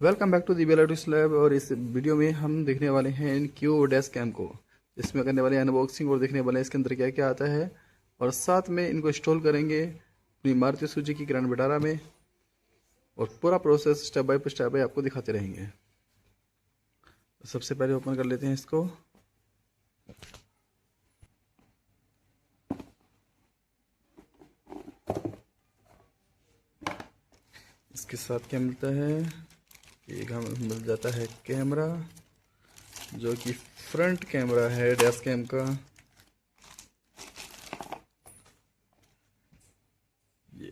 Welcome back to the बेलाटूस lab. और इस वीडियो में हम देखने वाले हैं इन क्यू डैश कैम को। इसमें करने वाले अनबॉक्सिंग और देखने वाले हैं इसके अंदर क्या क्या आता है, और साथ में इनको इंस्टॉल करेंगे अपनी मारुति सुजुकी ग्रैंड विटारा में, और पूरा प्रोसेस स्टेप बाय स्टेप आपको दिखाते रहेंगे। तो सबसे पहले ओपन कर लेते हैं इसको। इसके साथ क्या मिलता है, एक हमें मिल जाता है कैमरा, जो कि फ्रंट कैमरा है डैश कैम का। ये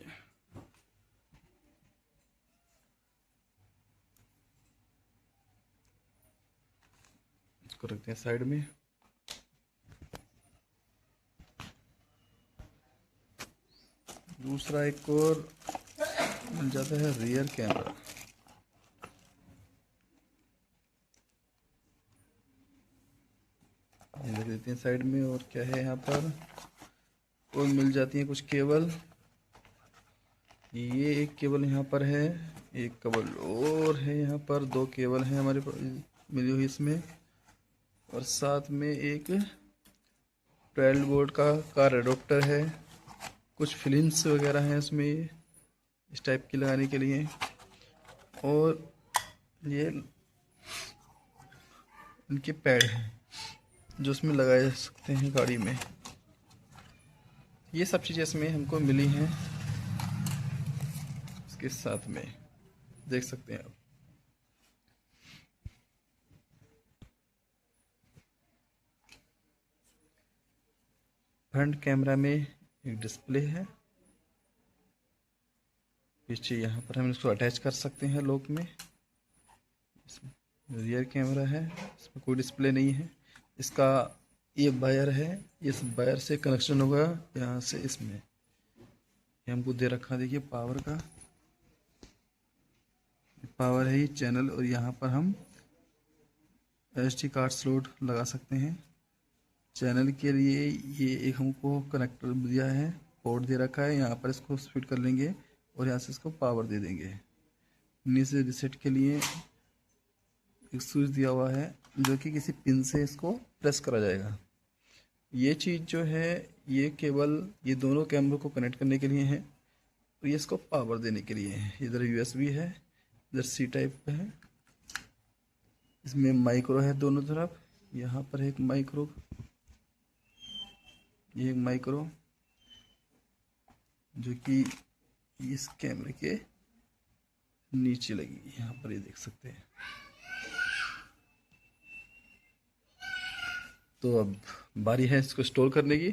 इसको रखते हैं साइड में। दूसरा एक और मिल जाता है रियर कैमरा। ये रख देते हैं साइड में। और क्या है यहाँ पर, और मिल जाती है कुछ केबल। ये एक केबल यहाँ पर है, एक केबल और है यहाँ पर, दो केबल हैं हमारे मिली हुई इसमें। और साथ में एक 12 वोल्ट का कार एडोप्टर है। कुछ फिल्म्स वगैरह हैं इसमें इस टाइप की लगाने के लिए। और ये इनके पैड हैं जो इसमें लगाए जा सकते हैं गाड़ी में। ये सब चीज़ें इसमें हमको मिली हैं इसके साथ में, देख सकते हैं आप। फ्रंट कैमरा में एक डिस्प्ले है, पीछे यहाँ पर हम इसको अटैच कर सकते हैं लॉक में। रियर कैमरा है, इसमें कोई डिस्प्ले नहीं है। इसका ये वायर है, इस वायर से कनेक्शन होगा यहाँ से इसमें। ये हमको दे रखा, देखिए पावर का पावर है ये चैनल। और यहाँ पर हम SD कार्ड स्लॉट लगा सकते हैं। चैनल के लिए ये एक हमको कनेक्टर दिया है, पोर्ट दे रखा है। यहाँ पर इसको फिट कर लेंगे और यहाँ से इसको पावर दे देंगे। नीचे रिसेट के लिए एक स्विच दिया हुआ है, जो कि किसी पिन से इसको प्रेस करा जाएगा। ये चीज़ जो है, ये केबल ये दोनों कैमरों को कनेक्ट करने के लिए है, और ये इसको पावर देने के लिए है। इधर USB है, इधर C टाइप का है। इसमें माइक्रो है दोनों तरफ। यहाँ पर एक माइक्रो, ये एक माइक्रो जो कि इस कैमरे के नीचे लगी, यहाँ पर ये देख सकते हैं। तो अब बारी है इसको इंस्टॉल करने की।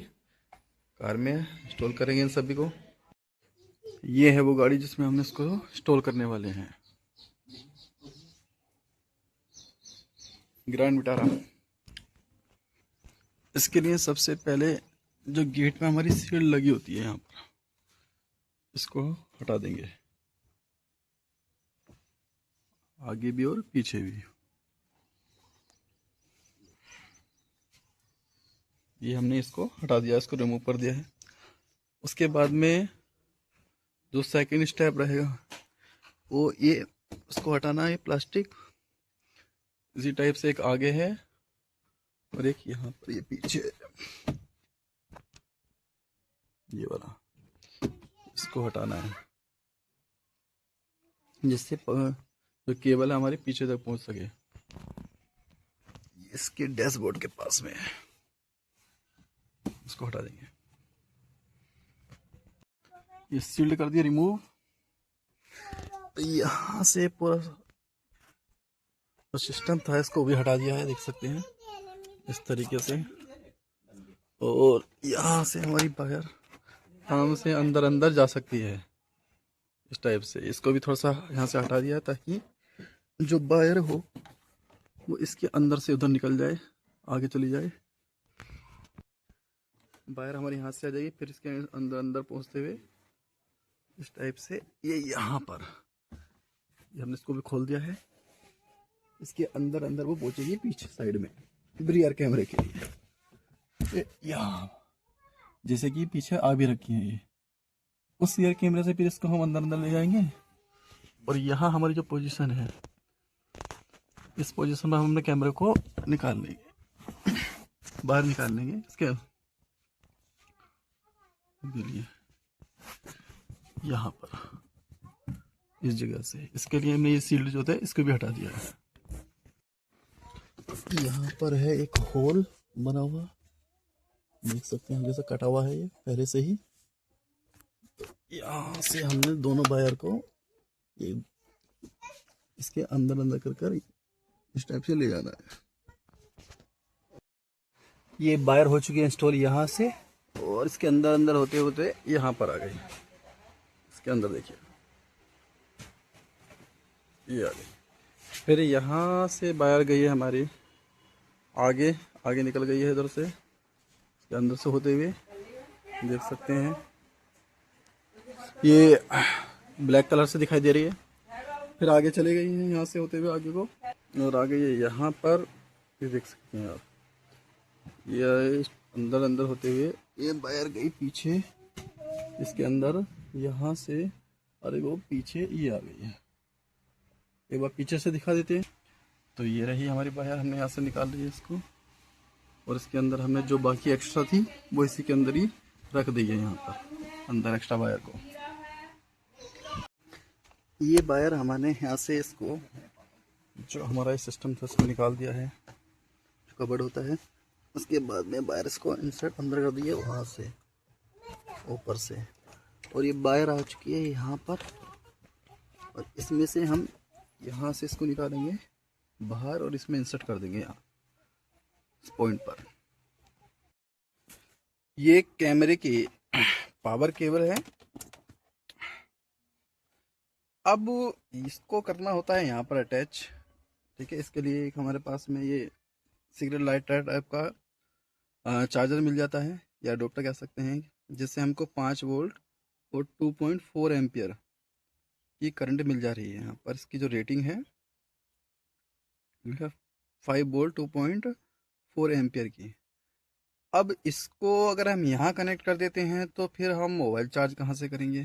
कार में इंस्टॉल करेंगे इन सभी को। ये है वो गाड़ी जिसमें हम इसको इंस्टॉल करने वाले हैं, ग्रैंड विटारा। इसके लिए सबसे पहले जो गेट में हमारी सील लगी होती है यहाँ पर, इसको हटा देंगे, आगे भी और पीछे भी। ये हमने इसको हटा दिया, इसको रिमूव कर दिया है। उसके बाद में जो सेकंड स्टेप रहेगा वो ये उसको हटाना है। प्लास्टिक इसी टाइप से एक आगे है और एक यहाँ पर ये पीछे, ये वाला इसको हटाना है, जिससे जो केबल है हमारे पीछे तक पहुंच सके। इसके डैशबोर्ड के पास में है, इसको हटा देंगे। ये सील्ड कर दिया रिमूव। तो यहाँ से पूरा जो सिस्टम था इसको भी हटा दिया है, देख सकते हैं इस तरीके से। और यहाँ से हमारी वायर आराम से अंदर अंदर जा सकती है इस टाइप से। इसको भी थोड़ा सा यहाँ से हटा दिया है ताकि जो वायर हो वो इसके अंदर से उधर निकल जाए, आगे चली जाए। वायर हमारे यहाँ से आ जाएगी, फिर इसके अंदर अंदर पहुँचते हुए इस टाइप से ये यहाँ पर ये हमने इसको भी खोल दिया है। इसके अंदर अंदर वो पहुँचेगी पीछे साइड में रियर कैमरे के लिए। यहाँ जैसे कि पीछे आ भी रखी है ये, उस रियर कैमरे से फिर इसको हम अंदर अंदर ले जाएंगे। और यहाँ हमारी जो पोजीशन है इस पोजीशन में हम अपने कैमरे को निकाल लेंगे, बाहर निकाल लेंगे इसके लिए यहाँ पर इस जगह से। इसके लिए हमने ये सील्ड जो होता है इसको भी हटा दिया है। यहाँ पर है एक होल बना हुआ, देख सकते हैं जैसे कटा हुआ है ये पहले से ही। तो यहाँ से हमने दोनों वायर को ये इसके अंदर अंदर कर कर इस टाइप से ले जाना है। ये वायर हो चुकी है इंस्टॉल यहाँ से, और इसके अंदर अंदर होते होते यहाँ पर आ गई। इसके अंदर देखिए ये आ गई। फिर यहाँ से वायर गई है हमारी आगे, आगे निकल गई है इधर से, इसके अंदर से होते हुए देख सकते हैं ये ब्लैक कलर से दिखाई दे रही है। फिर आगे चले गई है यहाँ से होते हुए आगे को, और आगे ये यहाँ पर ये देख सकते हैं आप, ये अंदर अंदर होते हुए ये वायर गई पीछे इसके अंदर यहाँ से, अरे वो पीछे ये आ गई है। एक बार पीछे से दिखा देते हैं। तो ये रही हमारी वायर, हमने यहाँ से निकाल ली है इसको, और इसके अंदर हमने जो बाकी एक्स्ट्रा थी वो इसी के अंदर ही रख दी है यहाँ पर अंदर एक्स्ट्रा वायर को। ये वायर हमने यहाँ से इसको जो हमारा सिस्टम था उसको निकाल दिया है, जो कवर्ड होता है। उसके बाद में वायर इसको इंसर्ट अंदर कर दिया वहाँ से ऊपर से, और ये वायर आ चुकी है यहाँ पर, और इसमें से हम यहाँ से इसको निकालेंगे बाहर और इसमें इंसर्ट कर देंगे यहाँ इस पॉइंट पर। ये कैमरे की पावर केबल है। अब इसको करना होता है यहाँ पर अटैच, ठीक है। इसके लिए एक हमारे पास में ये सिगरेट लाइट टाइप का चार्जर मिल जाता है, या अडोप्टर कह सकते हैं, जिससे हमको 5 वोल्ट और 2.4 एम्पियर की करंट मिल जा रही है। यहाँ पर इसकी जो रेटिंग है 5 वोल्ट 2.4 एम्पियर की। अब इसको अगर हम यहाँ कनेक्ट कर देते हैं तो फिर हम मोबाइल चार्ज कहाँ से करेंगे।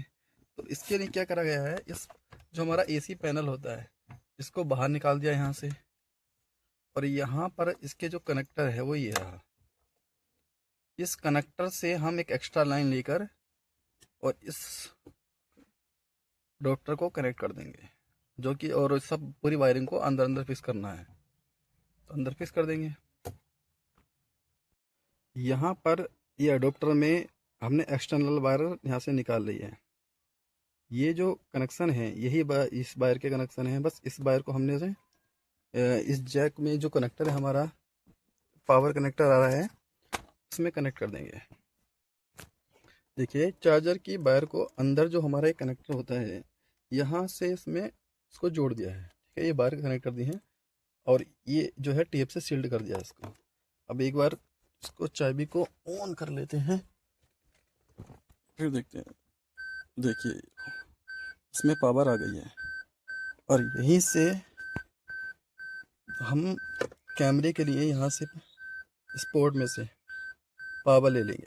तो इसके लिए क्या करा गया है, इस जो हमारा एसी पैनल होता है इसको बाहर निकाल दिया यहाँ से, और यहाँ पर इसके जो कनेक्टर है वो ये रहा। इस कनेक्टर से हम एक एक्स्ट्रा लाइन लेकर और इस डॉक्टर को कनेक्ट कर देंगे, जो कि और सब पूरी वायरिंग को अंदर अंदर फिक्स करना है, तो अंदर फिक्स कर देंगे। यहाँ पर ये अडोप्टर में हमने एक्सटर्नल वायर यहाँ से निकाल ली है। ये जो कनेक्शन है यही इस वायर के कनेक्शन है। बस इस वायर को हमने से इस जैक में जो कनेक्टर है हमारा पावर कनेक्टर आ रहा है इसमें कनेक्ट कर देंगे। देखिए चार्जर की वायर को अंदर जो हमारा एक कनेक्टर होता है यहाँ से इसमें इसको जोड़ दिया है, ठीक है। ये वायर कनेक्ट कर दी है और ये जो है टेप से सील्ड कर दिया है इसको। अब एक बार इसको चाबी को ऑन कर लेते हैं, फिर देखते हैं। देखिए इसमें पावर आ गई है, और यहीं से हम कैमरे के लिए यहाँ से इस पोर्ट में से पावर ले लेंगे।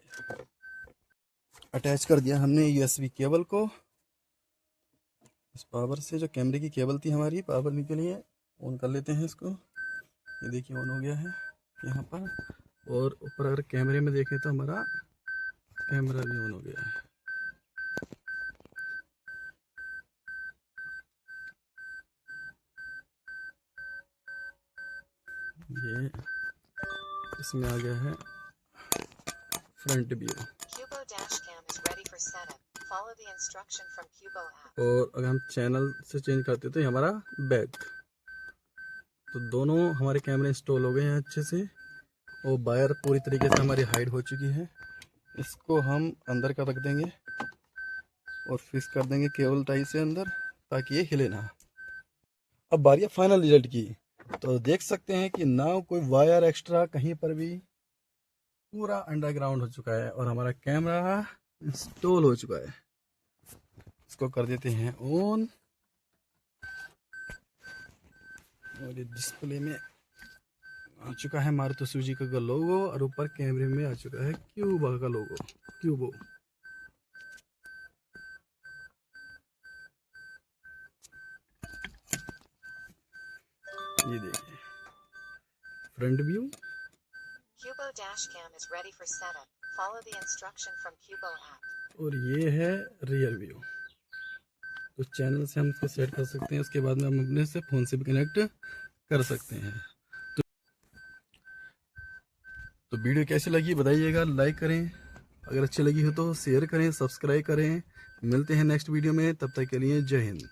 अटैच कर दिया हमने यूएसबी केबल को इस पावर से, जो कैमरे की केबल थी हमारी पावर के लिए। ऑन कर लेते हैं इसको। ये देखिए ऑन हो गया है यहाँ पर, और ऊपर अगर कैमरे में देखें तो हमारा कैमरा भी ऑन हो गया है। ये इसमें आ गया है फ्रंट व्यू। और अगर हम चैनल से चेंज करते तो ये हमारा बैक। तो दोनों हमारे कैमरे इंस्टॉल हो गए हैं अच्छे से, और वायर पूरी तरीके से हमारी हाइड हो चुकी है। इसको हम अंदर का रख देंगे और फिक्स कर देंगे केबल टाई से अंदर, ताकि ये हिले ना। अब बारी है फाइनल रिजल्ट की। तो देख सकते हैं कि ना कोई वायर एक्स्ट्रा कहीं पर भी, पूरा अंडरग्राउंड हो चुका है और हमारा कैमरा इंस्टॉल हो चुका है। इसको कर देते हैं ऑन, और ये डिस्प्ले में आ चुका है मारुति सुजुकी का लोगो, और ऊपर कैमरे में आ चुका है क्यूबो का लोगो, क्यूबो। ये देखिए front view, Cubo dashcam is ready for setup. Follow the instruction from Cubo app. और ये है रियर व्यू। तो चैनल से हम इसको सेट कर सकते हैं, उसके बाद में हम अपने से फ़ोन से भी कनेक्ट कर सकते हैं। तो वीडियो कैसी लगी बताइएगा, लाइक करें, अगर अच्छी लगी हो तो शेयर करें, सब्सक्राइब करें। मिलते हैं नेक्स्ट वीडियो में, तब तक के लिए जय हिंद।